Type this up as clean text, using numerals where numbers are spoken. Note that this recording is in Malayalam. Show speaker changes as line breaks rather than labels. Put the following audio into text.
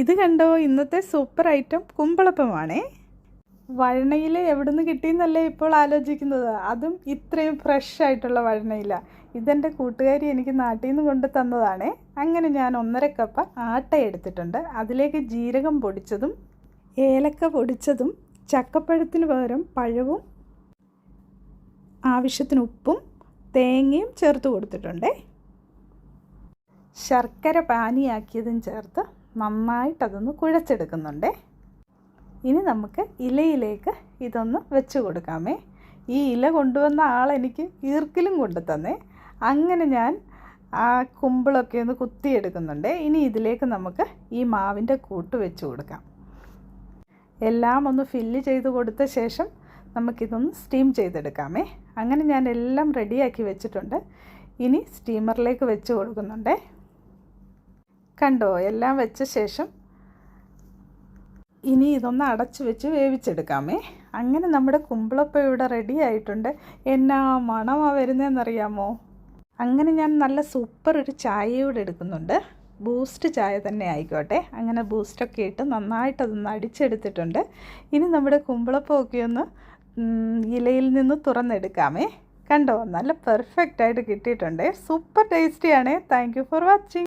ഇത് കണ്ടോ, ഇന്നത്തെ സൂപ്പർ ഐറ്റം കുമ്പളപ്പമാണേ. വഴണയില എവിടെ നിന്ന് കിട്ടിയെന്നല്ലേ ഇപ്പോൾ ആലോചിക്കുന്നത്. അതും ഇത്രയും ഫ്രഷ് ആയിട്ടുള്ള വഴണയില. ഇതെൻ്റെ കൂട്ടുകാരി എനിക്ക് നാട്ടിൽ നിന്ന് കൊണ്ട് തന്നതാണേ. അങ്ങനെ ഞാൻ 1.5 കപ്പ് ആട്ട എടുത്തിട്ടുണ്ട്. അതിലേക്ക് ജീരകം പൊടിച്ചതും ഏലക്ക പൊടിച്ചതും ചക്കപ്പഴത്തിന് പകരം പഴവും ആവശ്യത്തിന് ഉപ്പും തേങ്ങയും ചേർത്ത് കൊടുത്തിട്ടുണ്ടേ. ശർക്കര പാനിയാക്കിയതും ചേർത്ത് നന്നായിട്ടതൊന്ന് കുഴച്ചെടുക്കുന്നുണ്ടേ. ഇനി നമുക്ക് ഇലയിലേക്ക് ഇതൊന്ന് വെച്ച് കൊടുക്കാമേ. ഈ ഇല കൊണ്ടുവന്ന ആളെനിക്ക് ഈർക്കിലും കൊണ്ടു തന്നേ. അങ്ങനെ ഞാൻ ആ കുമ്പിളൊക്കെ ഒന്ന് കുത്തിയെടുക്കുന്നുണ്ട്. ഇനി ഇതിലേക്ക് നമുക്ക് ഈ മാവിൻ്റെ കൂട്ട് വെച്ച് കൊടുക്കാം. എല്ലാം ഒന്ന് ഫില്ല് ചെയ്ത് കൊടുത്ത ശേഷം നമുക്കിതൊന്ന് സ്റ്റീം ചെയ്തെടുക്കാമേ. അങ്ങനെ ഞാൻ എല്ലാം റെഡിയാക്കി വെച്ചിട്ടുണ്ട്. ഇനി സ്റ്റീമറിലേക്ക് വെച്ച് കൊടുക്കുന്നുണ്ട്. കണ്ടോ, എല്ലാം വെച്ച ശേഷം ഇനി ഇതൊന്ന് അടച്ചു വെച്ച് വേവിച്ചെടുക്കാമേ. അങ്ങനെ നമ്മുടെ കുമ്പിളപ്പം ഇവിടെ റെഡി ആയിട്ടുണ്ട്. എന്നാ മണമാണ് വരുന്നതെന്നറിയാമോ? അങ്ങനെ ഞാൻ നല്ല സൂപ്പർ ഒരു ചായയോടെ എടുക്കുന്നുണ്ട്. ബൂസ്റ്റ് ചായ തന്നെ ആയിക്കോട്ടെ. അങ്ങനെ ബൂസ്റ്റൊക്കെ ഇട്ട് നന്നായിട്ടതൊന്ന് അടിച്ചെടുത്തിട്ടുണ്ട്. ഇനി നമ്മുടെ കുമ്പിളപ്പമൊക്കെ ഒന്ന് ഇലയിൽ നിന്ന് തുറന്നെടുക്കാമേ. കണ്ടോ, നല്ല പെർഫെക്റ്റായിട്ട് കിട്ടിയിട്ടുണ്ട്. സൂപ്പർ ടേസ്റ്റിയാണ്. Thank you for watching.